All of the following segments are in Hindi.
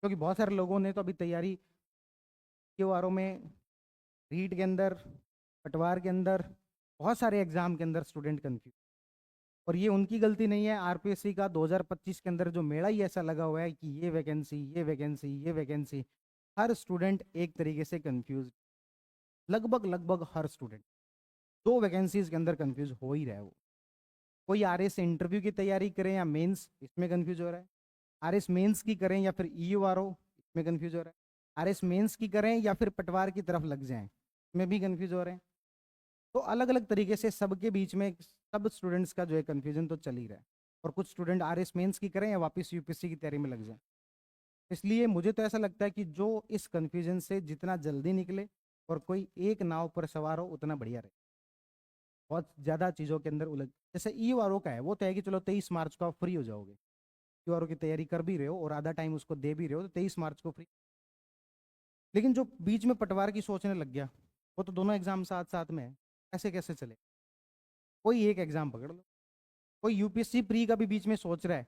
क्योंकि बहुत सारे लोगों ने तो अभी तैयारी क्यूआरओ में, रीट के अंदर, पटवार के अंदर, बहुत सारे एग्जाम के अंदर स्टूडेंट कंफ्यूज। और ये उनकी गलती नहीं है, आरपीएससी का 2025 के अंदर जो मेला ही ऐसा लगा हुआ है कि ये वैकेंसी, ये वैकेंसी, ये वैकेंसी, हर स्टूडेंट एक तरीके से कंफ्यूज, लगभग लगभग हर स्टूडेंट 2 वैकेंसीज के अंदर कंफ्यूज हो ही रहा है वो। कोई आरएस से इंटरव्यू की तैयारी करें या मेंस, इसमें कंफ्यूज हो रहा है। आरएस मेंस की करें या फिर ईयूआरओ, इसमें कंफ्यूज हो रहा है। आरएस मेंस की करें या फिर पटवार की तरफ लग जाएं, इसमें भी कंफ्यूज हो रहे हैं। तो अलग अलग तरीके से सबके बीच में सब स्टूडेंट्स का जो है कंफ्यूजन तो चल ही रहा है। और कुछ स्टूडेंट आरएस मेंस की करें या वापस यूपीएससी की तैयारी में लग जाएं। इसलिए मुझे तो ऐसा लगता है कि जो इस कंफ्यूजन से जितना जल्दी निकले और कोई एक नाव पर सवार हो उतना बढ़िया रहे। बहुत ज़्यादा चीज़ों के अंदर उलझ, जैसे ईयूआरओ का है, वो तो है कि चलो 23 मार्च को आप फ्री हो जाओगे, ईयूआरओ की तैयारी कर भी रहे हो और आधा टाइम उसको दे भी रहे हो, तो 23 मार्च को फ्री। लेकिन जो बीच में पटवार की सोचने लग गया, वो तो दोनों एग्जाम साथ साथ में है, ऐसे कैसे चले? कोई एक एग्जाम पकड़ लो। कोई यूपीएससी प्री का भी बीच में सोच रहा है,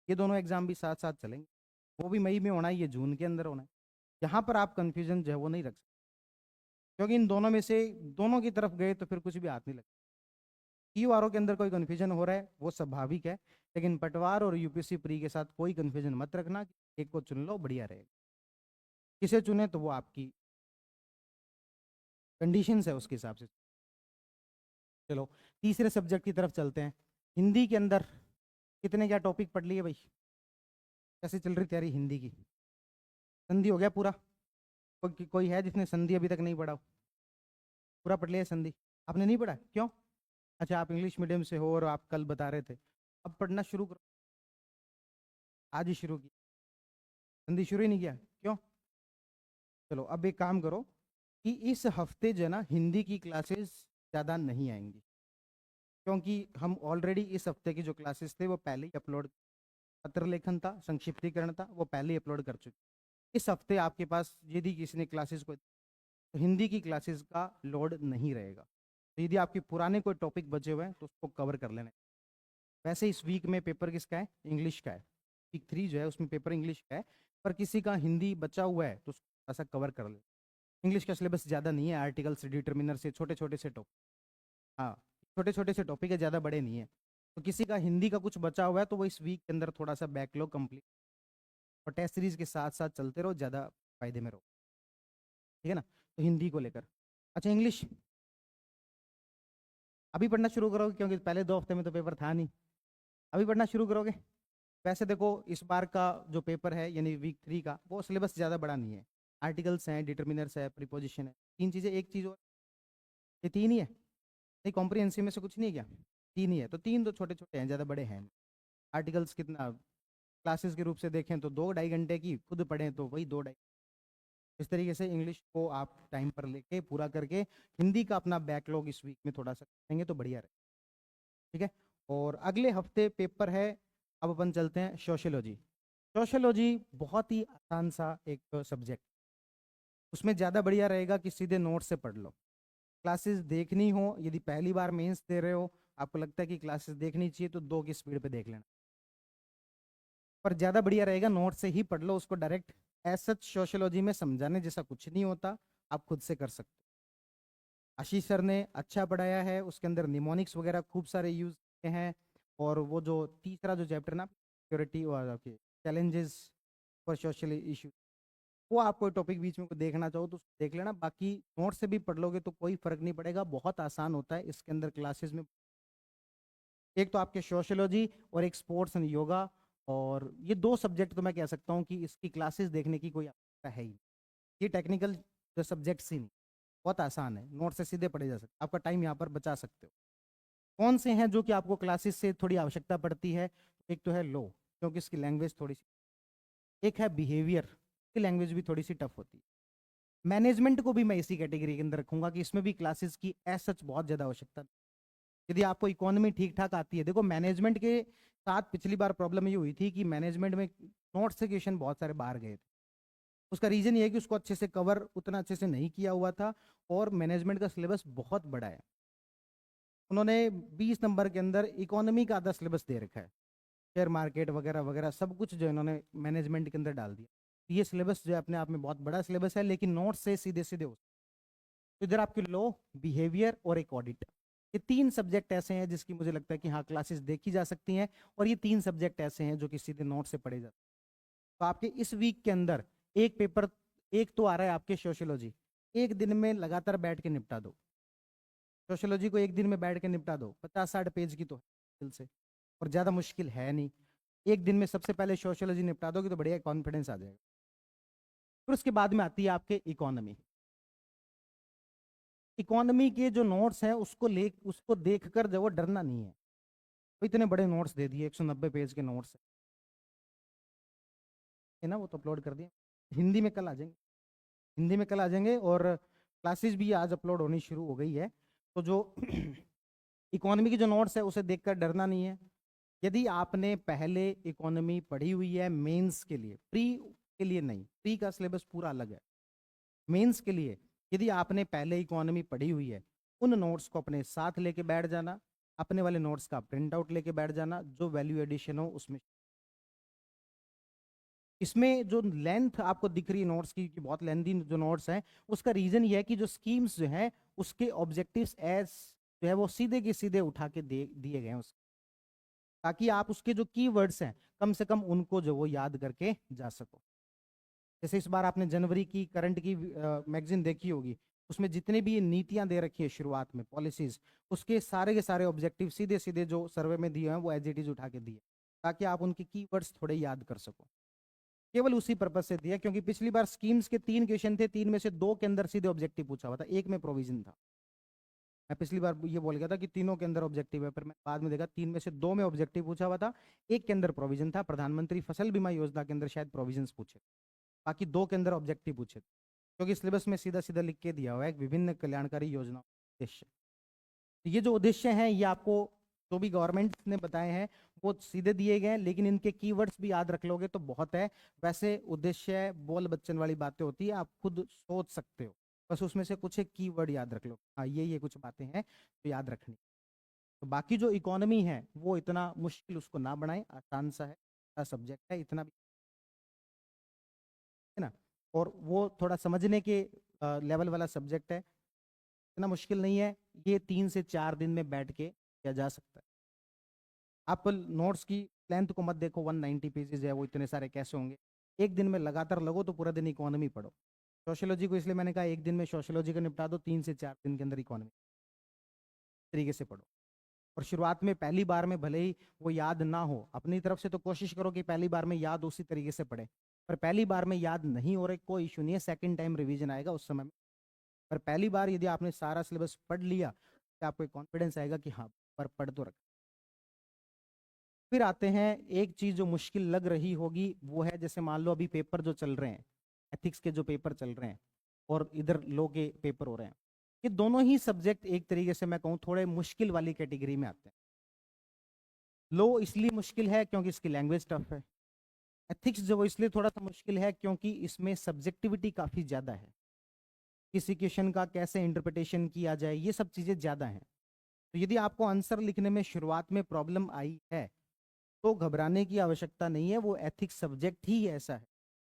ये दोनों एग्जाम भी साथ साथ चलेंगे, वो भी मई में होना है, ये जून के अंदर होना है। यहाँ पर आप कंफ्यूजन जो है वो नहीं रख सकते, क्योंकि इन दोनों में से दोनों की तरफ गए तो फिर कुछ भी हाथ नहीं लगता। ईयूआरओ के अंदर कोई कंफ्यूजन हो रहा है वो स्वाभाविक है, लेकिन पटवार और यूपीएससी प्री के साथ कोई कंफ्यूजन मत रखना, एक को चुन लो बढ़िया रहेगा। किसे चुने तो वो आपकी कंडीशंस है उसके हिसाब से। चलो तीसरे सब्जेक्ट की तरफ चलते हैं। हिंदी के अंदर कितने क्या टॉपिक पढ़ लिए भाई? कैसे चल रही तैयारी हिंदी की? संधि हो गया पूरा? कोई है जिसने संधि अभी तक नहीं पढ़ा हो? पूरा पढ़ लिया संधि? आपने नहीं पढ़ा, क्यों? अच्छा, आप इंग्लिश मीडियम से हो और आप कल बता रहे थे, अब पढ़ना शुरू करो। आज ही शुरू किया, संधि शुरू ही नहीं किया, क्यों? चलो अब एक काम करो कि इस हफ्ते जो है ना हिंदी की क्लासेस ज़्यादा नहीं आएंगी, क्योंकि हम ऑलरेडी इस हफ्ते की जो क्लासेस थे वो पहले ही अपलोड, पत्र लेखन था, संक्षिप्तीकरण था, वो पहले ही अपलोड कर चुके। इस हफ्ते आपके पास यदि किसी ने क्लासेस को, तो हिंदी की क्लासेस का लोड नहीं रहेगा। तो यदि आपके पुराने कोई टॉपिक बचे हुए हैं तो उसको कवर कर लेना। वैसे इस वीक में पेपर किसका है? इंग्लिश का है। वीक 3 जो है उसमें पेपर इंग्लिश का है, पर किसी का हिंदी बचा हुआ है तो उसको ऐसा कवर कर ले। इंग्लिश का सिलेबस ज़्यादा नहीं है, आर्टिकल से, डिटर्मिनर से, छोटे छोटे से टॉपिक, हाँ छोटे छोटे से टॉपिक है, ज़्यादा बड़े नहीं है। तो किसी का हिंदी का कुछ बचा हुआ है तो वो इस वीक के अंदर थोड़ा सा बैकलॉग कंप्लीट और टेस्ट सीरीज के साथ साथ चलते रहो, ज़्यादा फायदे में रहो, ठीक है ना? तो हिंदी को लेकर। अच्छा इंग्लिश अभी पढ़ना शुरू करोगे, क्योंकि पहले 2 हफ्ते में तो पेपर था नहीं, अभी पढ़ना शुरू करोगे? वैसे देखो इस बार का जो पेपर है यानी वीक 3 का, वो सिलेबस ज़्यादा बड़ा नहीं है। आर्टिकल्स हैं, डिटर्मिनर्स है, प्रीपोजिशन है, 3 चीज़ें, एक चीज़ और, ये 3 ही है। नहीं कॉम्प्रिहेंसिव में से कुछ नहीं है क्या? 3 ही है, तो 3 तो छोटे छोटे हैं, ज़्यादा बड़े हैं नहीं। आर्टिकल्स कितना, क्लासेस के रूप से देखें तो 2-2.5 घंटे की, खुद पढ़ें तो वही 2-2.5। इस तरीके से इंग्लिश को आप टाइम पर लेके पूरा करके हिंदी का अपना बैकलॉग इस वीक में थोड़ा सा करेंगे तो बढ़िया रहे, ठीक है? और अगले हफ्ते पेपर है, अब अपन चलते हैं सोशियोलॉजी। सोशियोलॉजी बहुत ही आसान सा एक सब्जेक्ट, उसमें ज़्यादा बढ़िया रहेगा कि सीधे नोट से पढ़ लो। क्लासेस देखनी हो, यदि पहली बार मेंस दे रहे हो, आपको लगता है कि क्लासेस देखनी चाहिए तो 2 की स्पीड पे देख लेना, पर ज़्यादा बढ़िया रहेगा नोट से ही पढ़ लो उसको डायरेक्ट। एज सच सोशियोलॉजी में समझाने जैसा कुछ नहीं होता, आप खुद से कर सकते हो। आशीष सर ने अच्छा पढ़ाया है, उसके अंदर निमोनिक्स वगैरह खूब सारे यूज किए हैं। और वो जो तीसरा जो चैप्टर ना, सिक्योरिटी और चैलेंजेस फॉर सोशल इशू, वो आप कोई टॉपिक बीच में को देखना चाहो तो उसको देख लेना, बाकी नोट से भी पढ़ लोगे तो कोई फर्क नहीं पड़ेगा, बहुत आसान होता है इसके अंदर क्लासेस में। एक तो आपके सोशियोलॉजी और एक स्पोर्ट्स एंड योगा, और ये 2 सब्जेक्ट तो मैं कह सकता हूँ कि इसकी क्लासेस देखने की कोई आवश्यकता है ही नहीं। ये टेक्निकल जो सब्जेक्ट्स ही नहीं, बहुत आसान है, नोट से सीधे पढ़े जा सकते, आपका टाइम यहाँ पर बचा सकते हो। कौन से हैं जो कि आपको क्लासेस से थोड़ी आवश्यकता पड़ती है? एक तो है लो, क्योंकि इसकी लैंग्वेज थोड़ी सी, एक है बिहेवियर की लैंग्वेज भी थोड़ी सी टफ होती है। मैनेजमेंट को भी मैं इसी कैटेगरी के अंदर रखूंगा कि इसमें भी क्लासेस की एज सच बहुत ज़्यादा आवश्यकता। यदि आपको इकोनॉमी ठीक ठाक आती है, देखो मैनेजमेंट के साथ पिछली बार प्रॉब्लम ये हुई थी कि मैनेजमेंट में नोट से क्वेश्चन बहुत सारे बाहर गए थे। उसका रीजन ये है कि उसको अच्छे से कवर उतना अच्छे से नहीं किया हुआ था, और मैनेजमेंट का सिलेबस बहुत बड़ा है। उन्होंने 20 नंबर के अंदर इकोनॉमी का आधा सिलेबस दे रखा है, शेयर मार्केट वगैरह वगैरह सब कुछ जो इन्होंने मैनेजमेंट के अंदर डाल दिया। ये सिलेबस जो है अपने आप में बहुत बड़ा सिलेबस है, लेकिन नोट्स से सीधे सीधे हो। तो इधर आपके लॉ, बिहेवियर और एक ऑडिट, ये 3 सब्जेक्ट ऐसे हैं जिसकी मुझे लगता है कि हाँ क्लासेस देखी जा सकती हैं, और ये 3 सब्जेक्ट ऐसे हैं जो कि सीधे नोट से पढ़े जाते हैं। तो आपके इस वीक के अंदर एक पेपर, एक तो आ रहा है आपके सोशियोलॉजी, एक दिन में लगातार बैठ के निपटा दो। सोशियोलॉजी को एक दिन में बैठ के निपटा दो, 50-60 पेज की तो मुश्किल से, और ज़्यादा मुश्किल है नहीं। एक दिन में सबसे पहले सोशियोलॉजी निपटा दोगे तो बढ़िया कॉन्फिडेंस आ जाएगा। फिर उसके बाद में आती है आपके इकोनॉमी। इकोनॉमी के जो नोट्स हैं उसको देखकर जो वो डरना नहीं है। तो इतने बड़े नोट्स दे दिए, 190 पेज के नोट्स है ना, वो तो अपलोड कर दिए। हिंदी में कल आ जाएंगे, हिंदी में कल आ जाएंगे, और क्लासेस भी आज अपलोड होनी शुरू हो गई है। तो जो इकोनॉमी की जो नोट्स है उसे देखकर डरना नहीं है। यदि आपने पहले इकोनॉमी पढ़ी हुई है मेंस के लिए, प्री के लिए नहीं, प्री का सिलेबस पूरा अलग है। मेंस के लिए यदि आपने पहले इकोनॉमी पढ़ी हुई है, उन नोट्स को अपने साथ लेके बैठ जाना, अपने वाले नोट्स का प्रिंट आउट लेके बैठ जाना, जो वैल्यू एडिशन हो उसमें। इसमें जो लेंथ आपको दिख रही है नोट्स की कि बहुत लेंथी जो नोट्स हैं, उसका रीजन ये है कि जो स्कीम्स जो है उसके ऑब्जेक्टिव्स एज जो है वो सीधे के सीधे उठा के दिए गए हैं उसको, ताकि आप उसके जो कीवर्ड्स हैं कम से कम उनको जो वो याद करके जा सको। जैसे इस बार आपने जनवरी की करंट की मैगजीन देखी होगी, उसमें जितने भी नीतियां दे रखी है शुरुआत में, पॉलिसीज, उसके सारे के सारे ऑब्जेक्टिव सीधे सीधे जो सर्वे में दिए हैं वो एज इट इज उठा के दिए, ताकि आप उनके कीवर्ड्स थोड़े याद कर सको। केवल उसी पर्पज से दिया, क्योंकि पिछली बार स्कीम्स के 3 क्वेश्चन थे, 3 में से 2 के अंदर सीधे ऑब्जेक्टिव पूछा हुआ था, एक में प्रोविजन था। मैं पिछली बार ये बोल गया था कि तीनों के अंदर ऑब्जेक्टिव है, पर मैं बाद में देखा 3 में से 2 में ऑब्जेक्टिव पूछा हुआ था, एक के अंदर प्रोविजन था, प्रधानमंत्री फसल बीमा योजना के अंदर शायद प्रोविजन पूछे, बाकी 2 के अंदर ऑब्जेक्टिव पूछे, क्योंकि सिलेबस में सीधा सीधा लिख के दिया हुआ है विभिन्न कल्याणकारी योजना उद्देश्य। ये जो उद्देश्य हैं ये आपको जो भी गवर्नमेंट ने बताए हैं वो सीधे दिए गए हैं, लेकिन इनके कीवर्ड्स भी याद रख लोगे तो बहुत है। वैसे उद्देश्य बोल बच्चन वाली बातें होती है, आप खुद सोच सकते हो, बस उसमें से कुछ एक कीवर्ड याद रख लो, हाँ ये कुछ बातें हैं तो याद रखनी। तो बाकी जो इकोनॉमी है वो इतना मुश्किल उसको ना बनाए, आसान सा है, सब्जेक्ट है इतना भी, है ना, और वो थोड़ा समझने के लेवल वाला सब्जेक्ट है, इतना मुश्किल नहीं है। ये 3 से 4 दिन में बैठ के किया जा सकता है। आप नोट्स की लेंथ को मत देखो, 190 पेजेस है वो इतने सारे कैसे होंगे। एक दिन में लगातार लगो तो पूरा दिन इकोनॉमी पढ़ो। सोशियोलॉजी को इसलिए मैंने कहा एक दिन में सोशियोलॉजी का निपटा दो, 3 से 4 दिन के अंदर इकोनॉमी तरीके से पढ़ो। और शुरुआत में पहली बार में भले ही वो याद ना हो, अपनी तरफ से तो कोशिश करो कि पहली बार में याद उसी तरीके से पढ़े, पर पहली बार में याद नहीं हो रहा कोई इशू नहीं है, सेकंड टाइम रिवीजन आएगा उस समय में। पर पहली बार यदि आपने सारा सिलेबस पढ़ लिया तो आपको कॉन्फिडेंस आएगा कि हाँ पर पढ़ तो रखा। फिर आते हैं एक चीज जो मुश्किल लग रही होगी, वो है जैसे मान लो अभी पेपर जो चल रहे हैं, एथिक्स के जो पेपर चल रहे हैं और इधर लॉ के पेपर हो रहे हैं, ये दोनों ही सब्जेक्ट एक तरीके से मैं कहूँ थोड़े मुश्किल वाली कैटेगरी में आते हैं। लॉ इसलिए मुश्किल है क्योंकि इसकी लैंग्वेज टफ है। एथिक्स जो वो इसलिए थोड़ा सा मुश्किल है क्योंकि इसमें सब्जेक्टिविटी काफी ज्यादा है, किसी क्वेश्चन का कैसे इंटरप्रिटेशन किया जाए ये सब चीजें ज्यादा हैं। तो यदि आपको आंसर लिखने में शुरुआत में प्रॉब्लम आई है तो घबराने की आवश्यकता नहीं है, वो एथिक्स सब्जेक्ट ही ऐसा है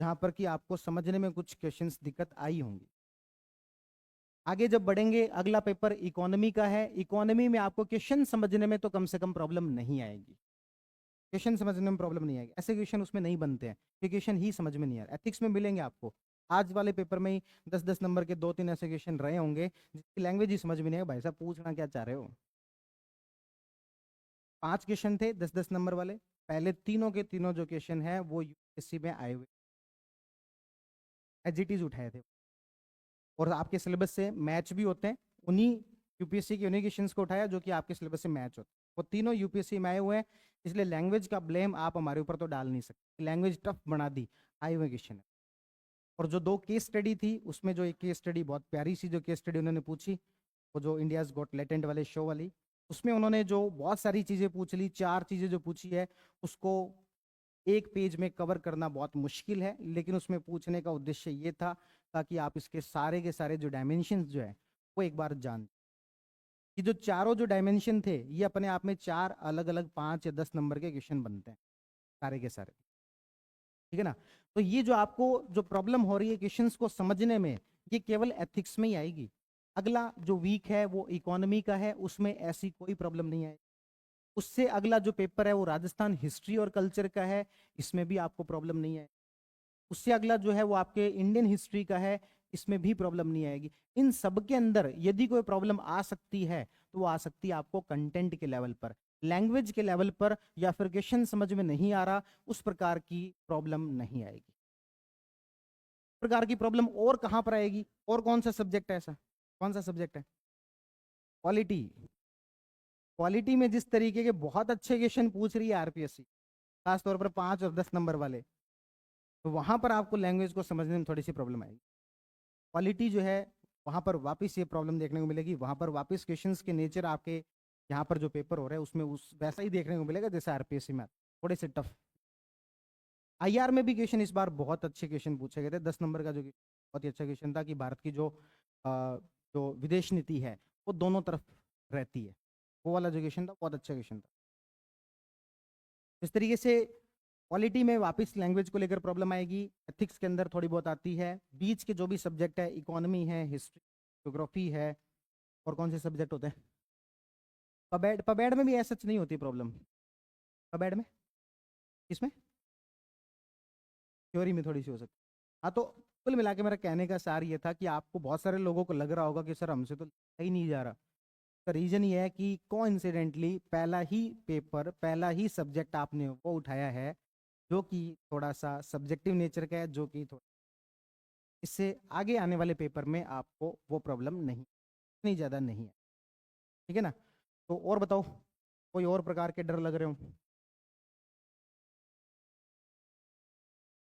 जहां पर कि आपको समझने में कुछ क्वेश्चंस दिक्कत आई होंगी। आगे जब बढ़ेंगे, अगला पेपर इकोनॉमी का है। इकोनॉमी में आपको क्वेश्चन समझने में तो कम से कम प्रॉब्लम नहीं आएगी, क्वेश्चन समझने में प्रॉब्लम नहीं आएगी, ऐसे क्वेश्चन उसमें नहीं बनते हैं कि क्वेश्चन ही समझ में नहीं आ रहा। एथिक्स में मिलेंगे आपको, आज वाले पेपर में ही 10-10 नंबर के 2-3 ऐसे क्वेश्चन रहे होंगे जिसकी लैंग्वेज ही समझ में नहीं आएगा, भाई साहब पूछना क्या चाह रहे हो। 5 क्वेश्चन थे 10-10 नंबर वाले, पहले तीनों के तीनों जो क्वेश्चन है वो यूपीएससी में आए हुए एजिटीज उठाए थे, और आपके सिलेबस से मैच भी होते हैं। उन्हीं यूपीएससी के उन्हीं क्वेश्चंस को उठाया जो कि आपके सिलेबस से मैच होते हैं, वो तीनों यूपीएससी में आए हुए हैं। इसलिए लैंग्वेज का ब्लेम आप हमारे ऊपर तो डाल नहीं सकते, लैंग्वेज टफ बना दी, आए हुए क्वेश्चन है। और जो 2 केस स्टडी थी उसमें जो एक केस स्टडी बहुत प्यारी सी जो केस स्टडी उन्होंने पूछी, वो जो इंडियाज गॉट लेटेंट वाले शो वाली, उसमें उन्होंने जो बहुत सारी चीजें पूछ ली, 4 चीजें जो पूछी है उसको एक पेज में कवर करना बहुत मुश्किल है, लेकिन उसमें पूछने का उद्देश्य ये था ताकि आप इसके सारे के सारे जो डायमेंशन जो है वो एक बार जान कि जो चारों जो डायमेंशन थे ये अपने आप में 4 अलग अलग 5 या 10 नंबर के क्वेश्चन बनते हैं सारे के सारे, ठीक है ना। तो ये जो आपको जो प्रॉब्लम हो रही है क्वेश्चंस को समझने में, ये केवल एथिक्स में ही आएगी। अगला जो वीक है वो इकोनॉमी का है, उसमें ऐसी कोई प्रॉब्लम नहीं आएगी। उससे अगला जो पेपर है वो राजस्थान हिस्ट्री और कल्चर का है, इसमें भी आपको प्रॉब्लम नहीं है। उससे अगला जो है वो आपके इंडियन हिस्ट्री का है, इसमें भी प्रॉब्लम नहीं आएगी। इन सब के अंदर यदि कोई प्रॉब्लम आ सकती है तो वो आ सकती है आपको कंटेंट के लेवल पर, लैंग्वेज के लेवल पर, या फिर क्वेश्चन समझ में नहीं आ रहा, उस प्रकार की प्रॉब्लम नहीं आएगी। प्रकार की प्रॉब्लम और कहां पर आएगी, और कौन सा सब्जेक्ट है ऐसा, कौन सा सब्जेक्ट है? क्वालिटी। क्वालिटी में जिस तरीके के बहुत अच्छे क्वेश्चन पूछ रही है आरपीएससी, खासतौर पर 5 और 10 नंबर वाले, तो वहां पर आपको लैंग्वेज को समझने में थोड़ी सी प्रॉब्लम आएगी। क्वालिटी जो है वहां पर वापस ये प्रॉब्लम देखने को मिलेगी, वहां पर वापस क्वेश्चंस के नेचर आपके यहाँ पर जो पेपर हो रहा है उसमें उस वैसा ही देखने को मिलेगा जैसे आरपीएससी में थोड़े से टफ। आईआर में भी क्वेश्चन इस बार बहुत अच्छे क्वेश्चन पूछे गए थे। 10 नंबर का जो बहुत ही अच्छा क्वेश्चन था कि भारत की जो विदेश नीति है वो दोनों तरफ रहती है, वो वाला जो क्वेश्चन था बहुत अच्छा क्वेश्चन था। इस तरीके से क्वालिटी में वापस लैंग्वेज को लेकर प्रॉब्लम आएगी, एथिक्स के अंदर थोड़ी बहुत आती है, बीच के जो भी सब्जेक्ट है, इकोनॉमी है, हिस्ट्री, ज्योग्राफी है, और कौन से सब्जेक्ट होते हैं, पबेड, पबेड में भी ऐसा नहीं होती प्रॉब्लम। पबेड में किसमें, थ्योरी में थोड़ी सी हो सकती है। हाँ, तो कुल मिला के मेरा कहने का सार ये था कि आपको बहुत सारे लोगों को लग रहा होगा कि सर हमसे तो ही नहीं जा रहा। तो रीजन ये है कि कोइंसिडेंटली पहला ही पेपर, पहला ही सब्जेक्ट आपने वो उठाया है जो कि थोड़ा सा सब्जेक्टिव नेचर का है, जो कि थोड़ा, इससे आगे आने वाले पेपर में आपको वो प्रॉब्लम नहीं, इतनी ज़्यादा नहीं है। ठीक है ना? तो और बताओ, कोई और प्रकार के डर लग रहे हो?